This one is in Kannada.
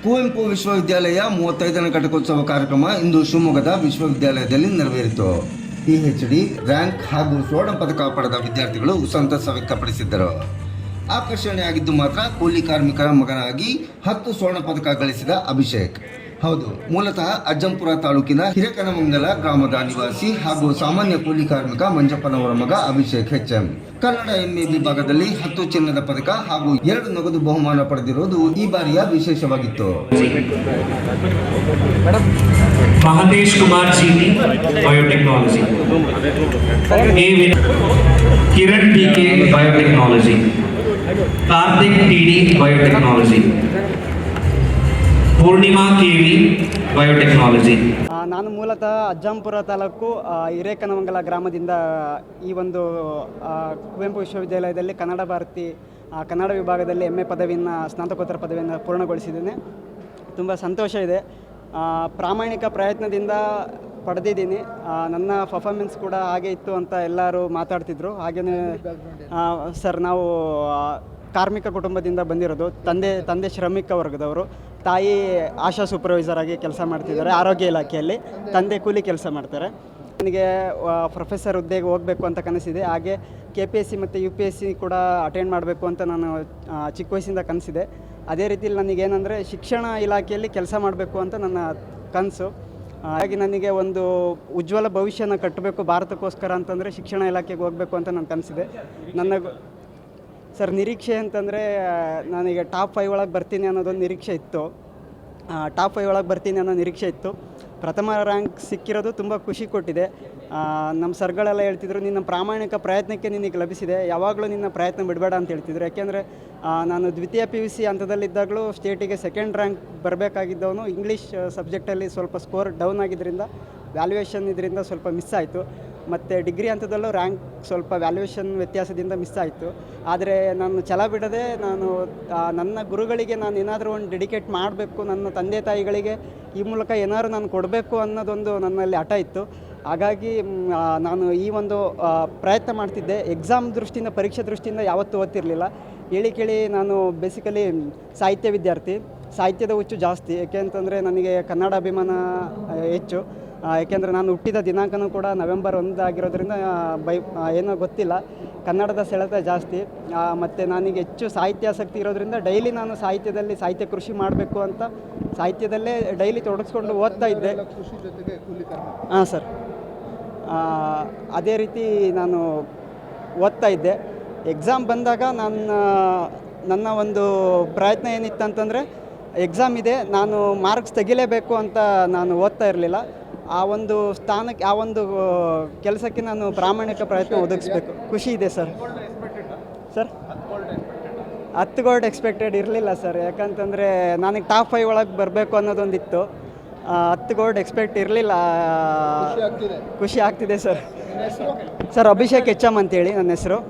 ಕುವೆಂಪು ವಿಶ್ವವಿದ್ಯಾಲಯ 35ನೇ ಘಟಿಕೋತ್ಸವ ಕಾರ್ಯಕ್ರಮ ಇಂದು ಶಿವಮೊಗ್ಗದ ವಿಶ್ವವಿದ್ಯಾಲಯದಲ್ಲಿ ನೆರವೇರಿತು. PhD ರ್ಯಾಂಕ್ ಹಾಗೂ ಸ್ವರ್ಣ ಪದಕ ಪಡೆದ ವಿದ್ಯಾರ್ಥಿಗಳು ಸಂತಸ ವ್ಯಕ್ತಪಡಿಸಿದ್ದರು. ಆಕರ್ಷಣೆಯಾಗಿದ್ದು ಮಾತ್ರ ಕೂಲಿ ಕಾರ್ಮಿಕರ ಮಗನಾಗಿ 10 ಸ್ವರ್ಣ ಪದಕ ಗಳಿಸಿದ ಅಭಿಷೇಕ್. ಹೌದು, ಮೂಲತಃ ಅಜ್ಜಂಪುರ ತಾಲೂಕಿನ ಹಿರೇಕನಮಂಗಲ ಗ್ರಾಮದ ನಿವಾಸಿ ಹಾಗೂ ಸಾಮಾನ್ಯ ಕೂಲಿ ಕಾರ್ಮಿಕ ಮಂಜಪ್ಪನವರ ಮಗ ಅಭಿಷೇಕ್ HM. ಕನ್ನಡ MA ವಿಭಾಗದಲ್ಲಿ 10 ಚಿನ್ನದ ಪದಕ ಹಾಗೂ 2 ನಗದು ಬಹುಮಾನ ಪಡೆದಿರುವುದು ಈ ಬಾರಿಯ ವಿಶೇಷವಾಗಿತ್ತು. Mahatesh Kumar GT biotechnology, Kiran PK biotechnology, Karthik TD biotechnology, Poornima KV biotechnology. ನಾನು ಮೂಲತಃ ಅಜ್ಜಂಪುರ ತಾಲೂಕು ಹಿರೇಕನಮಂಗಲ ಗ್ರಾಮದಿಂದ ಈ ಒಂದು ಕುವೆಂಪು ವಿಶ್ವವಿದ್ಯಾಲಯದಲ್ಲಿ ಕನ್ನಡ ವಿಭಾಗದಲ್ಲಿ MA ಪದವಿಯನ್ನು ಸ್ನಾತಕೋತ್ತರ ಪದವಿಯನ್ನು ಪೂರ್ಣಗೊಳಿಸಿದ್ದೇನೆ. ತುಂಬ ಸಂತೋಷ ಇದೆ. ಪ್ರಾಮಾಣಿಕ ಪ್ರಯತ್ನದಿಂದ ಪಡೆದಿದ್ದೀನಿ. ನನ್ನ ಪರ್ಫಾರ್ಮೆನ್ಸ್ ಕೂಡ ಹಾಗೆ ಇತ್ತು ಅಂತ ಎಲ್ಲರೂ ಮಾತಾಡ್ತಿದ್ರು. ಹಾಗೆಯೇ ಸರ್, ನಾವು ಕಾರ್ಮಿಕ ಕುಟುಂಬದಿಂದ ಬಂದಿರೋದು. ತಂದೆ ಶ್ರಮಿಕ ವರ್ಗದವರು, ತಾಯಿ ಆಶಾ ಸೂಪರ್ವೈಸರ್ ಆಗಿ ಕೆಲಸ ಮಾಡ್ತಿದ್ದಾರೆ ಆರೋಗ್ಯ ಇಲಾಖೆಯಲ್ಲಿ. ತಂದೆ ಕೂಲಿ ಕೆಲಸ ಮಾಡ್ತಾರೆ. ನನಗೆ ಪ್ರೊಫೆಸರ್ ಹುದ್ದೆಗೆ ಹೋಗಬೇಕು ಅಂತ ಕನಸಿದೆ. ಹಾಗೆ KPSC ಮತ್ತು UPSC ಕೂಡ ಅಟೆಂಡ್ ಮಾಡಬೇಕು ಅಂತ ನಾನು ಚಿಕ್ಕ ವಯಸ್ಸಿಂದ ಕನಸಿದೆ. ಅದೇ ರೀತಿಯಲ್ಲಿ ನನಗೇನೆಂದರೆ ಶಿಕ್ಷಣ ಇಲಾಖೆಯಲ್ಲಿ ಕೆಲಸ ಮಾಡಬೇಕು ಅಂತ ನನ್ನ ಕನಸು. ಹಾಗೆ ನನಗೆ ಒಂದು ಉಜ್ವಲ ಭವಿಷ್ಯನ ಕಟ್ಟಬೇಕು ಭಾರತಕ್ಕೋಸ್ಕರ ಅಂತಂದರೆ ಶಿಕ್ಷಣ ಇಲಾಖೆಗೆ ಹೋಗಬೇಕು ಅಂತ ನನ್ನ ಕನಸಿದೆ. ಸರ್, ನಿರೀಕ್ಷೆ ಅಂತಂದರೆ ನನಗೆ ಟಾಪ್ 5 ಒಳಗೆ ಬರ್ತೀನಿ ಅನ್ನೋದೊಂದು ನಿರೀಕ್ಷೆ ಇತ್ತು. ಟಾಪ್ 5 ಒಳಗೆ ಬರ್ತೀನಿ ಅನ್ನೋ ನಿರೀಕ್ಷೆ ಇತ್ತು. ಪ್ರಥಮ ರ್ಯಾಂಕ್ ಸಿಕ್ಕಿರೋದು ತುಂಬ ಖುಷಿ ಕೊಟ್ಟಿದೆ. ನಮ್ಮ ಸರ್ಗಳೆಲ್ಲ ಹೇಳ್ತಿದ್ರು, ನಿನ್ನ ಪ್ರಾಮಾಣಿಕ ಪ್ರಯತ್ನಕ್ಕೆ ನಿನಗೆ ಲಭಿಸಿದೆ, ಯಾವಾಗಲೂ ನಿನ್ನ ಪ್ರಯತ್ನ ಬಿಡಬೇಡ ಅಂತ ಹೇಳ್ತಿದ್ರು. ಯಾಕೆಂದರೆ ನಾನು ದ್ವಿತೀಯ PUC ಹಂತದಲ್ಲಿದ್ದಾಗಲೂ ಸ್ಟೇಟಿಗೆ 2nd ರ್ಯಾಂಕ್ ಬರಬೇಕಾಗಿದ್ದವನು ಇಂಗ್ಲೀಷ್ ಸಬ್ಜೆಕ್ಟಲ್ಲಿ ಸ್ವಲ್ಪ ಸ್ಕೋರ್ ಡೌನ್ ಆಗಿದ್ದರಿಂದ ವ್ಯಾಲ್ಯೂಯೇಷನ್ ಇದರಿಂದ ಸ್ವಲ್ಪ ಮಿಸ್ ಆಯಿತು. ಮತ್ತು ಡಿಗ್ರಿ ಹಂತದಲ್ಲೂ ರ್ಯಾಂಕ್ ಸ್ವಲ್ಪ ವ್ಯಾಲ್ಯೂಯೇಷನ್ ವ್ಯತ್ಯಾಸದಿಂದ ಮಿಸ್ ಆಯಿತು. ಆದರೆ ನಾನು ಛಲ ಬಿಡದೆ ನನ್ನ ಗುರುಗಳಿಗೆ ನಾನು ಏನಾದರೂ ಒಂದು ಡೆಡಿಕೇಟ್ ಮಾಡಬೇಕು, ನನ್ನ ತಂದೆ ತಾಯಿಗಳಿಗೆ ಈ ಮೂಲಕ ಏನಾದರೂ ನಾನು ಕೊಡಬೇಕು ಅನ್ನೋದೊಂದು ನನ್ನಲ್ಲಿ ಹಠ ಇತ್ತು. ಹಾಗಾಗಿ ನಾನು ಈ ಒಂದು ಪ್ರಯತ್ನ ಮಾಡ್ತಿದ್ದೆ. ಎಕ್ಸಾಮ್ ದೃಷ್ಟಿಯಿಂದ, ಪರೀಕ್ಷೆ ದೃಷ್ಟಿಯಿಂದ ಯಾವತ್ತೂ ಓದ್ತಿರಲಿಲ್ಲ. ಕೇಳಿ ನಾನು ಬೇಸಿಕಲಿ ಸಾಹಿತ್ಯ ವಿದ್ಯಾರ್ಥಿ. ಸಾಹಿತ್ಯದ ಹುಚ್ಚು ಜಾಸ್ತಿ. ಏಕೆಂತಂದರೆ ನನಗೆ ಕನ್ನಡ ಅಭಿಮಾನ ಹೆಚ್ಚು. ಏಕೆಂದರೆ ನಾನು ಹುಟ್ಟಿದ ದಿನಾಂಕನೂ ಕೂಡ ನವೆಂಬರ್ 1 ಆಗಿರೋದ್ರಿಂದ ಏನೋ ಗೊತ್ತಿಲ್ಲ, ಕನ್ನಡದ ಸೆಳೆತ ಜಾಸ್ತಿ. ಮತ್ತು ನನಗೆ ಹೆಚ್ಚು ಸಾಹಿತ್ಯಾಸಕ್ತಿ ಇರೋದ್ರಿಂದ ಡೈಲಿ ನಾನು ಸಾಹಿತ್ಯ ಕೃಷಿ ಮಾಡಬೇಕು ಅಂತ ಸಾಹಿತ್ಯದಲ್ಲೇ ಡೈಲಿ ತೊಡಗಿಸ್ಕೊಂಡು ಓದ್ತಾ ಇದ್ದೆ. ಹಾಂ ಸರ್, ಅದೇ ರೀತಿ ನಾನು ಓದ್ತಾ ಇದ್ದೆ. ಎಕ್ಸಾಮ್ ಬಂದಾಗ ನನ್ನ ಒಂದು ಪ್ರಯತ್ನ ಏನಿತ್ತಂತಂದರೆ, ಎಕ್ಸಾಮ್ ಇದೆ, ನಾನು ಮಾರ್ಕ್ಸ್ ತೆಗಿಲೇಬೇಕು ಅಂತ ನಾನು ಓದ್ತಾ ಇರಲಿಲ್ಲ. ಆ ಒಂದು ಸ್ಥಾನಕ್ಕೆ, ಆ ಒಂದು ಕೆಲಸಕ್ಕೆ ನಾನು ಪ್ರಾಮಾಣಿಕ ಪ್ರಯತ್ನ ಒದಗಿಸ್ಬೇಕು. ಖುಷಿ ಇದೆ ಸರ್. 10 ಗೋಲ್ಡ್ ಎಕ್ಸ್ಪೆಕ್ಟೆಡ್ ಇರಲಿಲ್ಲ ಸರ್. ಯಾಕಂತಂದರೆ ನನಗೆ ಟಾಪ್ 5 ಒಳಗೆ ಬರಬೇಕು ಅನ್ನೋದೊಂದಿತ್ತು. 10 ಗೋಲ್ಡ್ ಎಕ್ಸ್ಪೆಕ್ಟ್ ಇರಲಿಲ್ಲ. ಖುಷಿ ಆಗ್ತಿದೆ ಸರ್. ಅಭಿಷೇಕ್ HM ಅಂತೇಳಿ ನನ್ನ ಹೆಸರು.